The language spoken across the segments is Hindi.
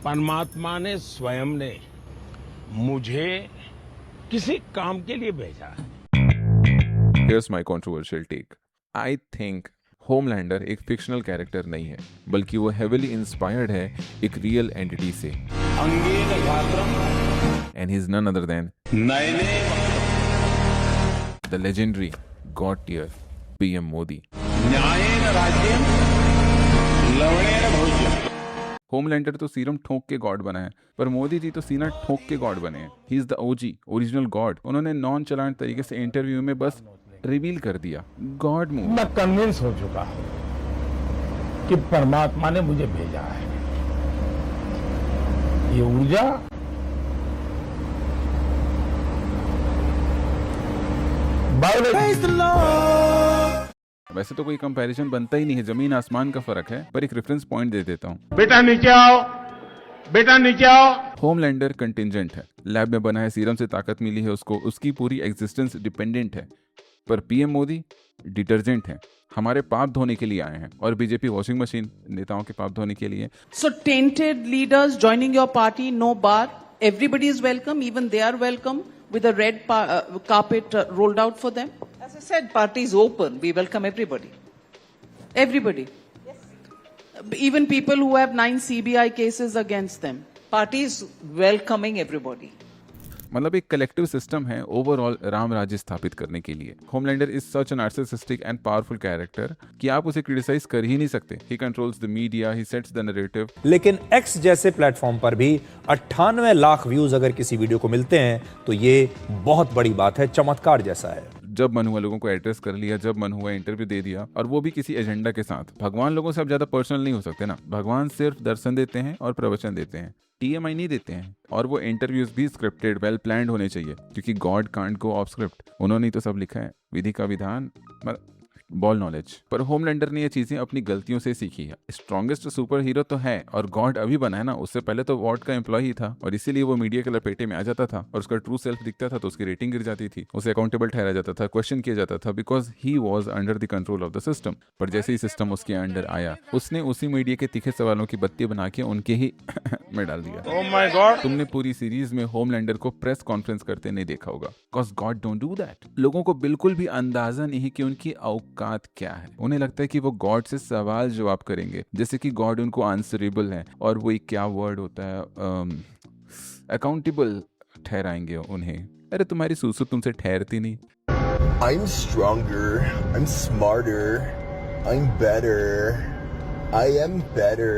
परमात्मा ने स्वयं ने मुझे किसी काम के लिए भेजा है। Here's my controversial take. I think Homelander एक फिक्शनल कैरेक्टर नहीं है, बल्कि वो हेविली इंस्पायर्ड है एक रियल एंटिटी से। And he's none other than the legendary God tier PM Modi. Homelander तो सीरम ठोक के गॉड बना है, पर मोदी जी तो सीना ठोक के गॉड बने हैं। He is the OG original God. उन्होंने नॉन चलांट तरीके से इंटरव्यू में बस रिवील कर दिया गॉड मूव। मैं कन्विंस हो चुका हूं कि परमात्मा ने मुझे भेजा है। ये ऊर्जा वैसे तो कोई कंपैरिजन बनता ही नहीं है, जमीन आसमान का फर्क है, पर एक रेफरेंस पॉइंट दे देता हूँ। बेटा नीचे आओ, बेटा नीचे आओ। होमलैंडर कंटिजेंट है, लैब में बना है, सीरम से ताकत मिली है उसको, उसकी पूरी एग्जिस्टेंस डिपेंडेंट है। पर पीएम मोदी डिटर्जेंट है, हमारे पाप धोने के लिए आए हैं, और बीजेपी वॉशिंग मशीन नेताओं के पाप धोने के लिए। So tainted leaders joining your party, no bar. Everybody is welcome, even they are welcome with a red carpet rolled out for them. As I said, party is open. We welcome everybody. Everybody. Yes. Even people who have 9 CBI cases against them. Party is welcoming everybody. मतलब एक कलेक्टिव सिस्टम है ओवरऑल राम राज्य स्थापित करने के लिए। Homelander is such an narcissistic and powerful character कि आप उसे क्रिटिसाइज कर ही नहीं सकते। ही controls the media, he sets the narrative. लेकिन एक्स जैसे प्लेटफॉर्म पर भी 98 लाख व्यूज अगर किसी वीडियो को मिलते हैं तो ये बहुत बड़ी बात है, चमत्कार जैसा है। जब मन हुआ लोगों को एड्रेस कर लिया, जब मन हुआ इंटरव्यू दे दिया, और वो भी किसी एजेंडा के साथ। भगवान लोगों से अब ज्यादा पर्सनल नहीं हो सकते ना। भगवान सिर्फ दर्शन देते हैं और प्रवचन देते हैं, TMI नहीं देते हैं। और वो इंटरव्यूज भी स्क्रिप्टेड वेल प्लान्ड होने चाहिए, क्योंकि God can't go of script. उन्होंने तो सब लिखा है, विधि का विधान, बॉल नॉलेज। पर होमलैंडर ने ये चीजें अपनी गलतियों से सीखी है। स्ट्रॉन्गेस्ट सुपर हीरो तो है और गॉड अभी बना है ना, उससे पहले तो वॉर्ड का एम्प्लॉय ही था, और इसीलिए वो मीडिया के लपेटे में आ जाता था, और उसका ट्रू सेल्फ दिखता था तो उसकी रेटिंग गिर जाती थी, उसे अकाउंटेबल ठहराया जाता था, क्वेश्चन किया जाता था, because he was under the control of the system. पर जैसे ही सिस्टम उसके अंडर आया, उसने उसी मीडिया के तीखे सवालों की बत्ती बना के उनके ही में डाल दिया। Oh my God! तुमने पूरी सीरीज में होमलैंडर को प्रेस कॉन्फ्रेंस करते नहीं देखा होगा, because God don't do that. लोगों को बिल्कुल भी अंदाजा नहीं कि उनकी औकात क्या है। उन्हें लगता है कि वो गॉड से सवाल जवाब करेंगे, जैसे कि गॉड उनको आंसरेबल है, और वो एक क्या वर्ड होता है, अकाउंटेबल ठहराएंगे उन्हें। अरे तुम्हारी सूसू तुमसे ठहरती नहीं। I'm stronger, I'm smarter, I'm better, I am better.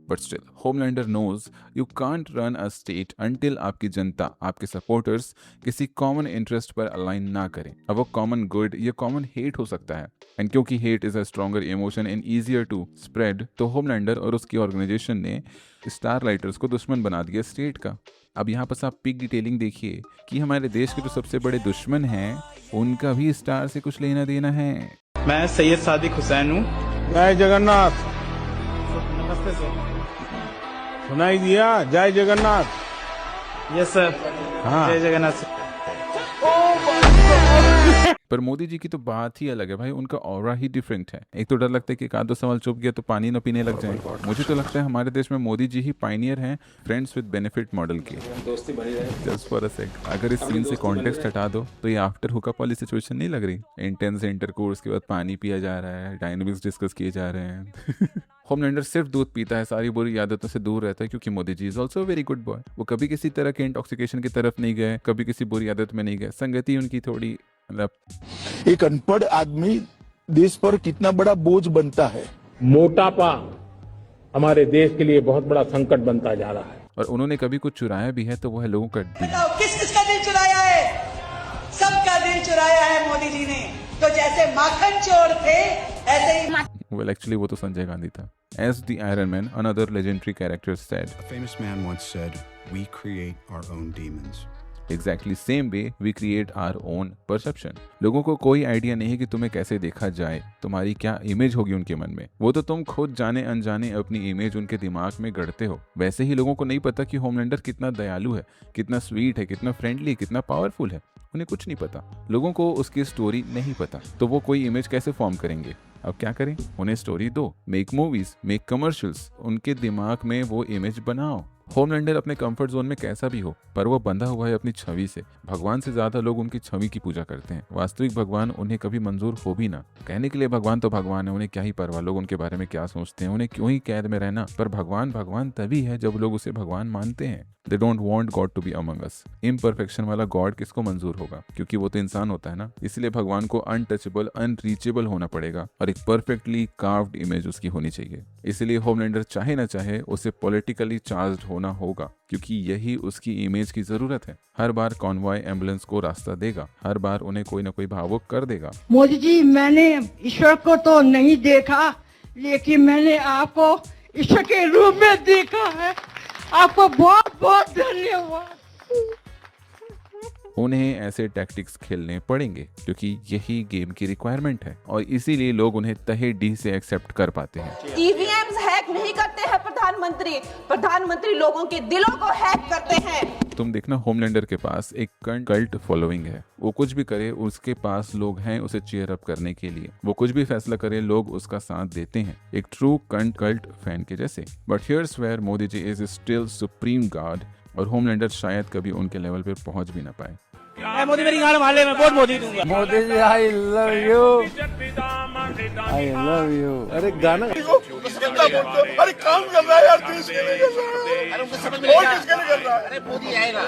But still, Homelander knows you can't run a state until आपकी जनता, आपके सपोर्टर्स किसी कॉमन इंटरेस्ट पर अलाइन ना करें। अब वो कॉमन गुड या कॉमन हेट हो सकता है, एंड क्योंकि hate is a stronger emotion and easier to spread, तो होमलैंडर और उसकी ऑर्गेनाइजेशन ने स्टारलाइटर्स को दुश्मन बना दिया स्टेट का। अब यहाँ पर आप पिक डिटेलिंग देखिए कि हमारे देश के जो सबसे बड़े दुश्मन हैं, उनका भी स्टार से कुछ लेना देना है। मैं सैयद सादिक हुसैन हूँ। जय जगन्नाथ। नमस्ते सर। सुनाई दिया? जय जगन्नाथ। Yes sir. हाँ। जय जगन्नाथ सर। पर मोदी जी की तो बात ही अलग है भाई, उनका ऑरा ही डिफरेंट है। एक तो डर लगता है कि एक आध दो सवाल चुप गया तो पानी न पीने लग जाए। मुझे तो लगता है हमारे देश में मोदी जी ही पाइनियर हैं फ्रेंड्स विद बेनिफिट मॉडल के। जस्ट फॉर अ सेक, अगर इस सीन से कॉन्टेक्स्ट हटा दो तो ये आफ्टर हुकअप वाली सिचुएशन नहीं लग रही। इंटेंस इंटरकोर्स के बाद पानी पिया जा रहा है, डायनामिक्स डिस्कस किए जा रहे हैं। होमलैंडर सिर्फ दूध पीता है, सारी बुरी आदतों से दूर रहता है, क्योंकि Modi ji is also very good boy. वो कभी किसी तरह के इंटॉक्सिकेशन की तरफ नहीं गए, कभी किसी बुरी आदत में नहीं गए। संगति उनकी थोड़ी मतलब एक अनपढ़ आदमी देश पर कितना बड़ा बोझ बनता है। मोटापा हमारे देश के लिए बहुत बड़ा संकट बनता जा रहा है। और उन्होंने कभी कुछ चुराया भी है तो वो है लोगों का दिल। किस किसका दिल चुराया है? सबका दिल चुराया है मोदी जी ने। तो जैसे माखन चोर थे ऐसे ही Well, actually, वो तो संजय गांधी था। As the Iron Man, another legendary character said, A famous man once said, "We create our own demons." Exactly same way we create our own perception. लोगों को कोई आइडिया नहीं है कि तुम्हें कैसे देखा जाए, तुम्हारी क्या इमेज होगी उनके मन में। वो तो तुम खुद जाने अनजाने अपनी इमेज उनके दिमाग में गढ़ते हो। वैसे ही लोगों को नहीं पता कि होमलैंडर कितना दयालु है, कितना स्वीट है, कितना फ्रेंडली, कितना पावरफुल है। उन्हें कुछ नहीं पता। लोगों को उसकी स्टोरी नहीं पता, तो वो कोई इमेज कैसे फॉर्म करेंगे। अब क्या करें, उन्हें स्टोरी दो, मेक मूवीज, मेक कमर्शियल्स, उनके दिमाग में वो इमेज बनाओ। होमलैंडर अपने कंफर्ट जोन में कैसा भी हो, पर वो बंधा हुआ है अपनी छवि से। भगवान से ज्यादा लोग उनकी छवि की पूजा करते हैं। वास्तविक भगवान उन्हें कभी मंजूर हो भी ना। कहने के लिए भगवान तो भगवान है, उन्हें क्या ही परवाह लोग उनके बारे में क्या सोचते हैं, उन्हें क्यों ही कैद में रहना। पर भगवान भगवान तभी है जब लोग उसे भगवान मानते हैं। They don't want God to be among us. Imperfection वाला गॉड किसको मंजूर होगा, क्योंकि वो तो इंसान होता है ना। इसलिए भगवान को अनटचेबल, अनरीचेबल होना पड़ेगा और एक परफेक्टली कार्व्ड इमेज उसकी होनी चाहिए। इसलिए होमलैंडर चाहे ना चाहे उसे पॉलिटिकली चार्ज्ड होना होगा, क्योंकि यही उसकी इमेज की जरूरत है। हर बार कॉन्वॉय एम्बुलेंस को रास्ता देगा, हर बार उन्हें कोई ना कोई भावुक कर देगा। मोदी जी, मैंने ईश्वर को तो नहीं देखा, लेकिन मैंने आपको ईश्वर के रूप में देखा है। आपको बहुत बहुत धन्यवाद। उन्हें ऐसे टैक्टिक्स खेलने पड़ेंगे क्योंकि यही गेम की रिक्वायरमेंट है और इसीलिए लोग उन्हें तहे डी से एक्सेप्ट कर पाते हैं। ईवीएम्स हैक नहीं करते हैं प्रधानमंत्री, प्रधानमंत्री लोगों के दिलों को हैक करते हैं। तुम देखना, होमलैंडर के पास एक कल्ट फॉलोइंग है। वो कुछ भी करे उसके पास लोग हैं उसे चीयर अप करने के लिए। वो कुछ भी फैसला करे लोग उसका साथ देते हैं, एक ट्रू कल्ट फैन के जैसे। But here's where Modi ji is still supreme god और होमलैंडर शायद कभी उनके लेवल पे पहुंच भी ना पाए। मोदी मेरी गाड़ मार ले, मैं वोट मोदी दूंगा। Modi ji I love you, I love you. अरे गाना अरे काम कर रहा है यार, देश के लिए कर रहा है। अरे उनको समझ में नहीं किसके लिए कर रहा है? अरे मोदी आएगा,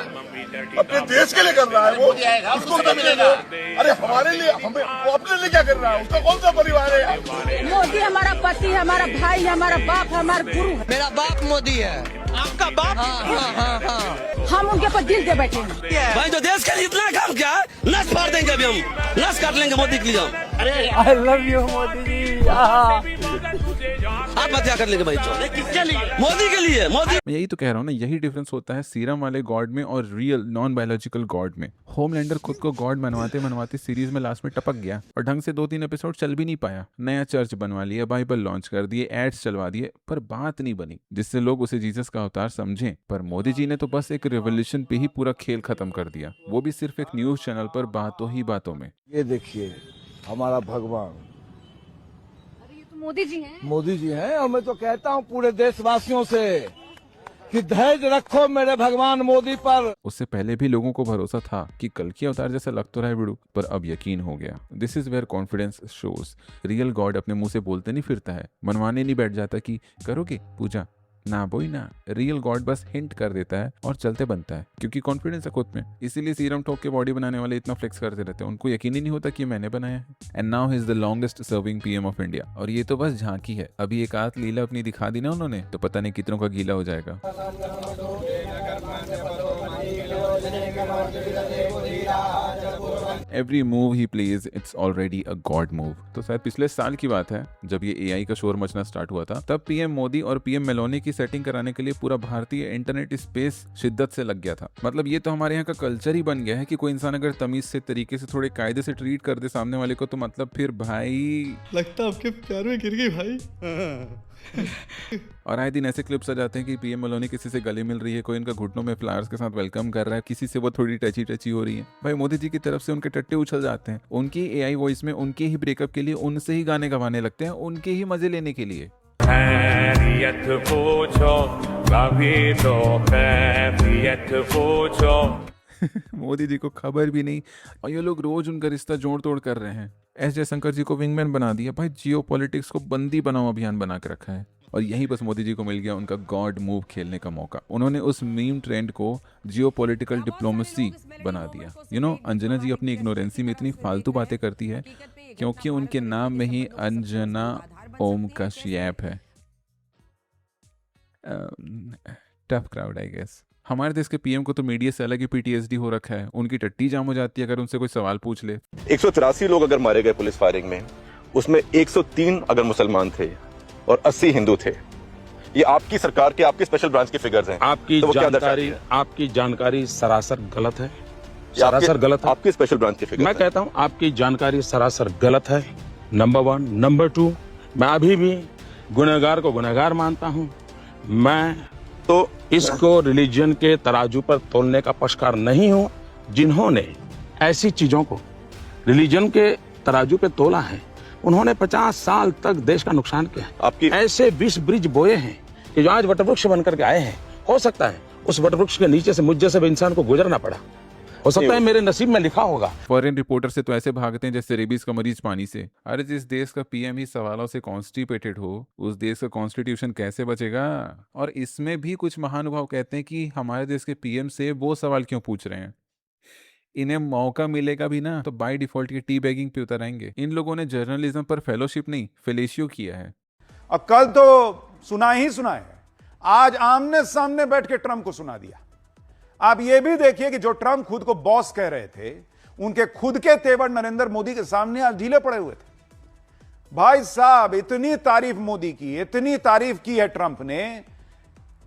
अपने देश के लिए कर रहा है वो। मोदी आएगा, उसको क्या मिलेगा? अरे हमारे लिए, हमें वो अपने लिए क्या कर रहा है? उसका कौन सा परिवार है यार? मोदी हमारा पति, हमारा भाई, हमारा बाप, हमारा गुरु है। मेरा बाप मोदी है। आपका बाप? हाँ। हम उनके पर दिल दे बैठे हैं। भाई तो देश के लिए इतना काम किया, नस फाड़ देंगे अभी हम, नस काट लेंगे मोदी के लिए हम। अरे आई लव यू मोदी जी। आत्महत्या कर लेंगे भाई, किसके लिए? मोदी के लिए। मोदी, मैं यही तो कह रहा हूँ ना, यही डिफरेंस होता है सीरम वाले गॉड में और रियल नॉन बायोलॉजिकल गॉड में। होमलैंडर खुद को गॉड मनवाते मनवाते सीरीज में लास्ट में टपक गया और ढंग से 2-3 एपिसोड चल भी नहीं पाया। नया चर्च बनवा लिया, बाइबल लॉन्च कर दिए, एड्स चलवा दिए, पर बात नहीं बनी जिससे लोग उसे जीसस का अवतार समझें। पर मोदी जी ने तो बस एक रिवोल्यूशन पे ही पूरा खेल खत्म कर दिया, वो भी सिर्फ एक न्यूज चैनल पर बातों ही बातों में। ये देखिए हमारा भगवान मोदी जी हैं। मोदी जी हैं और मैं तो कहता हूँ पूरे देशवासियों से कि धैर्य रखो मेरे भगवान मोदी पर। उससे पहले भी लोगों को भरोसा था कि कल की अवतार जैसा लग तो रहा है वीडियो, पर अब यकीन हो गया। This is where confidence shows. Real god अपने मुंह से बोलते नहीं फिरता है, मनवाने नहीं बैठ जाता कि करोगे पूजा ना बोई ना। रियल गॉड बस हिंट कर देता है और चलते बनता है, क्योंकि कॉन्फिडेंस है खुद में। इसीलिए सीरम ठोक के बॉडी बनाने वाले इतना फ्लेक्स करते रहते हैं, उनको यकीन ही नहीं होता कि मैंने बनाया है। And now he is the longest serving PM of India. और ये तो बस झांकी है, अभी एक आध लीला अपनी दिखा दी ना उन्होंने, तो पता नहीं कितनों का गीला हो जाएगा। Every move he plays, it's already a god move। तो शायद पिछले साल की बात है जब ये एआई का शोर मचना स्टार्ट हुआ था, तब पीएम मोदी और पीएम मेलोनी की सेटिंग कराने के लिए पूरा भारतीय इंटरनेट स्पेस शिद्दत से लग गया था। मतलब ये तो हमारे यहाँ का कल्चर ही बन गया है कि कोई इंसान अगर तमीज से, तरीके से, थोड़े कायदे से ट्रीट कर दे सामने वाले को, तो मतलब फिर भाई लगता आपके प्यार में गिर गई भाई। और आए दिन ऐसे क्लिप्स आ जाते हैं कि पीएम मेलोनी किसी से गले मिल रही है, कोई इनका घुटनों में फ्लावर्स के साथ वेलकम कर रहा है, किसी से वो थोड़ी टची हो रही है। भाई मोदी जी की तरफ से उनके टट्टे उछल जाते हैं, उनकी एआई वॉइस में उनके ही ब्रेकअप के लिए उनसे ही गाने गवाने लगते हैं, उनके ही मजे लेने के लिए। मोदी जी को खबर भी नहीं और ये लोग रोज उनका रिश्ता जोड़ तोड़ कर रहे हैं। एस जयशंकर जी को विंगमैन बना दिया। भाई जियो पॉलिटिक्स को बंदी बनाओ अभियान बना के रखा है। और यहीं बस मोदी जी को मिल गया उनका गॉड मूव खेलने का मौका। उन्होंने उस मीम ट्रेंड को जियो पॉलिटिकल डिप्लोमेसी बना दिया। अंजना जी अपनी इग्नोरेंसी में इतनी फालतू बातें करती है क्योंकि उनके नाम में ही अंजना ओम कश्यप है। Tough crowd I guess. हमारे देश के पीएम को तो मीडिया से अलग ही पीटीएसडी हो रखा है, उनकी टट्टी जाम हो जाती है अगर उनसे कोई सवाल पूछ ले। 183 लोग अगर मारे गए पुलिस फायरिंग में, उसमें 103 अगर मुसलमान थे और 80 हिंदू थे। ये आपकी सरकार के, आपकी स्पेशल ब्रांच के फिगर्स हैं। आपकी जानकारी सरासर गलत है, सरासर गलत है। आपकी स्पेशल ब्रांच के फिगर्स। मैं कहता हूँ आपकी जानकारी सरासर गलत है, नंबर 1। नंबर 2, मैं अभी भी गुनहगार को गुनहगार मानता हूँ। मैं तो इसको रिलीजन के तराजू पर तोलने का पक्षकार नहीं हूं। जिन्होंने ऐसी चीजों को रिलीजन के तराजू पे तोला है, उन्होंने 50 साल तक देश का नुकसान किया है। आपकी ऐसे 20 ब्रिज बोए हैं कि जो आज वटवृक्ष बनकर के आए हैं। हो सकता है उस वटवृक्ष के नीचे से मुझ जैसे इंसान को गुजरना पड़ा, हो सकता है मेरे नसीब में लिखा होगा। फॉरेन रिपोर्टर से तो ऐसे भागते हैं जैसे रेबीज का मरीज पानी से। अरे जिस देश का पीएम ही सवालों से कॉन्स्टिपेटेड हो, उस देश का कॉन्स्टिट्यूशन कैसे बचेगा? और इसमें भी कुछ महानुभाव कहते हैं कि हमारे देश के पीएम से वो सवाल क्यों पूछ रहे हैं। इन्हें मौका मिलेगा भी ना तो बाय डिफॉल्ट के टी बैगिंग पे उतर आएंगे। इन लोगों ने जर्नलिज्म पर फेलोशिप नहीं, फेलेशियो किया है। और कल तो सुना है, आज आमने सामने बैठ के ट्रंप को सुना दिया। आप ये भी देखिए कि जो ट्रंप खुद को बॉस कह रहे थे, उनके खुद के तेवर नरेंद्र मोदी के सामने आज ढीले पड़े हुए थे। भाई साहब, इतनी तारीफ मोदी की, इतनी तारीफ की है ट्रंप ने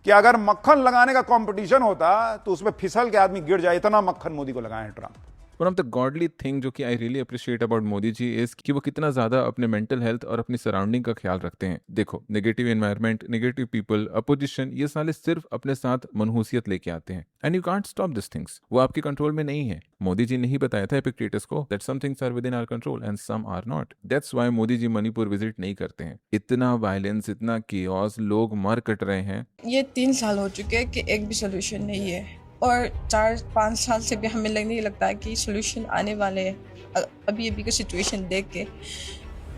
कि अगर मक्खन लगाने का कंपटीशन होता तो उसमें फिसल के आदमी गिर जाए, इतना मक्खन मोदी को लगाए हैं Trump. One of the godly thing जो कि I really appreciate about Modi ji is कि वो कितना ज़्यादा अपने मेंटल हेल्थ और अपनी सराउंडिंग का ख्याल रखते हैं। देखो, negative environment, negative people, opposition, ये साले सिर्फ अपने साथ मनहूसियत लेके आते हैं। And you can't stop this things. वो आपके कंट्रोल में नहीं है। मोदी जी ने ही बताया था एपिक्टेटस को that some things are within our control and some are not. That's why Modi ji Manipur visit नहीं करते हैं। इतना वायलेंस, इतना केओस, लोग मर कट रहे हैं। ये 3 साल हो चुके हैं कि एक भी सोल्यूशन नहीं है, और 4-5 साल से भी हमें नहीं लगता है कि सोल्यूशन आने वाले हैं अभी का सिचुएशन देख के,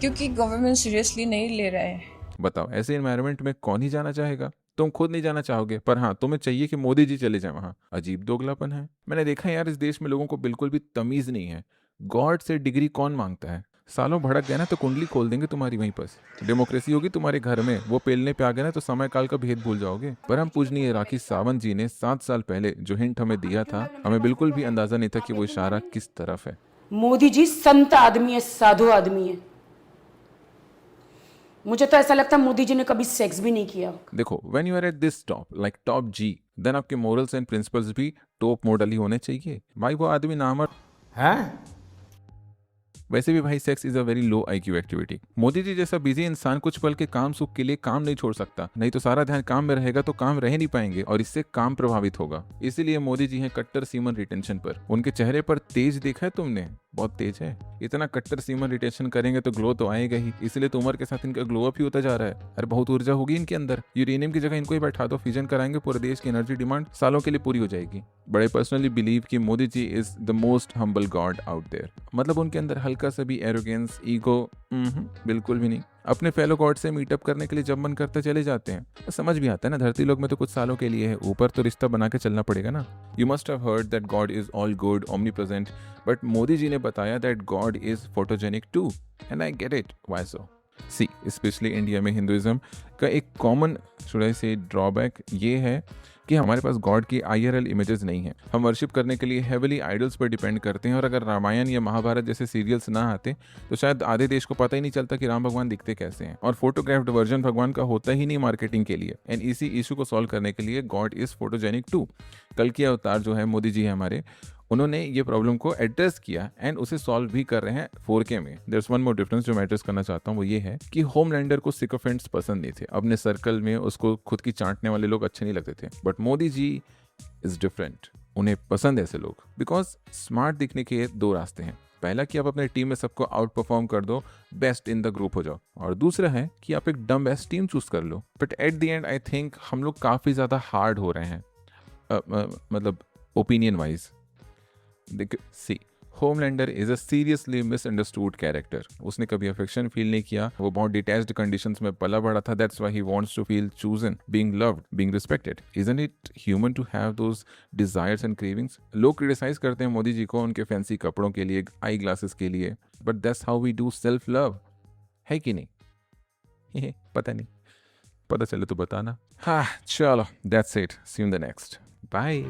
क्योंकि गवर्नमेंट सीरियसली नहीं ले रहे हैं। बताओ, ऐसे एनवायरनमेंट में कौन ही जाना चाहेगा? तुम खुद नहीं जाना चाहोगे, पर हाँ तुम्हें चाहिए कि मोदी जी चले जाए वहां। अजीब दोगलापन है। मैंने देखा यार, इस देश में लोगों को बिल्कुल भी तमीज नहीं है। गॉड से डिग्री कौन मांगता है? सालों भड़क गए ना तो कुंडली खोल देंगे तुम्हारी वहीं पर। डेमोक्रेसी होगी तुम्हारे घर में, वो पेलने पे आ गए ना तो समय काल का भेद भूल जाओगे। पर हम पूजनीय राखी सावंत जी ने 7 साल पहले जो हिंट हमें दिया था, हमें बिल्कुल भी अंदाजा नहीं था कि वो इशारा किस तरफ है। मोदी जी संत आदमी है, साधु आदमी है। मुझे तो ऐसा लगता है मोदी जी ने कभी सेक्स भी नहीं किया। देखो, when you are at this top, like top ji, then आपके मोरल्स एंड प्रिंसिपल्स भी टॉप मॉडल ही होने चाहिए। भाई वो आदमी नामर है। वैसे भी भाई sex is a very low IQ activity. Modi ji जैसा बिजी इंसान कुछ पल के काम सुख के लिए काम नहीं छोड़ सकता, नहीं तो सारा ध्यान काम में रहेगा तो काम रह नहीं पाएंगे और इससे काम प्रभावित होगा। इसीलिए मोदी जी हैं कट्टर सीमन रिटेंशन पर। उनके चेहरे पर तेज देखा है तुमने? बहुत तेज है। इतना कट्टर सीमन रिटेंशन करेंगे तो ग्लो तो आएगा ही, इसलिए तो उम्र के साथ इनका ग्लो अप ही होता जा रहा है। अरे बहुत ऊर्जा होगी इनके अंदर। यूरेनियम की जगह इनको ही बैठा दो, फ्यूजन कराएंगे, पूरे देश की एनर्जी डिमांड सालों के लिए पूरी हो जाएगी। बड़े पर्सनली बिलीव कि Modi ji is the most humble god out there. मतलब उनके अंदर हल्का सा भी एरोगेंस, ईगो बिल्कुल भी नहीं। अपने फेलो गॉड से मीटअप करने के लिए जब मन करते चले जाते हैं। समझ भी आता है ना, धरती लोक में तो कुछ सालों के लिए है, ऊपर तो रिश्ता बना के चलना पड़ेगा ना। You must have heard that god is all good, omnipresent, but Modi ji ने बताया that god is photogenic too, and I get it. Why so? See, specially India में हिंदुइज्म का एक कॉमन शुड आई से ड्रॉबैक ये है कि हमारे पास गॉड की IRL इमेजेस नहीं है। हम वर्शिप करने के लिए हेविली आइडल्स पर डिपेंड करते हैं, और अगर रामायण या महाभारत जैसे सीरियल्स ना आते तो शायद आधे देश को पता ही नहीं चलता कि राम भगवान दिखते कैसे हैं। और फोटोग्राफ्ड वर्जन भगवान का होता ही नहीं मार्केटिंग के लिए। एंड इसी इशू को सॉल्व करने के लिए गॉड इज फोटोजेनिक टू। कल की अवतार जो है मोदी जी है हमारे, उन्होंने ये प्रॉब्लम को एड्रेस किया एंड उसे सॉल्व भी कर रहे हैं 4K में। There is one more difference जो मैं एड्रेस करना चाहता हूँ, वो ये है कि होमलैंडर को सिकोफेंट्स पसंद नहीं थे। अपने सर्कल में उसको खुद की चाटने वाले लोग अच्छे नहीं लगते थे, but Modi ji is different. उन्हें पसंद ऐसे लोग, बिकॉज स्मार्ट दिखने के 2 रास्ते हैं। पहला कि आप अपने टीम में सबको आउट परफॉर्म कर दो, बेस्ट इन द ग्रुप हो जाओ, और दूसरा है कि आप एक डम बेस्ट टीम चूज कर लो। But at the end I think हम लोग काफ़ी ज़्यादा हार्ड हो रहे हैं, मतलब opinion wise. See, Homelander is a seriously misunderstood character. उसने कभी अफेक्शन फील नहीं किया, वो बहुत डिटैच्ड कंडीशंस में पला बड़ा था। That's why he wants to feel chosen, being loved, being respected. Isn't it human to have those desires and cravings? लोग क्रिटिसाइज करते हैं मोदी जी को उनके फैंसी कपड़ों के लिए, आई ग्लासेस के लिए, but that's how we do self love, है कि नहीं? पता नहीं, पता चले तो बताना। हाँ चलो, that's it, see you in the next, bye.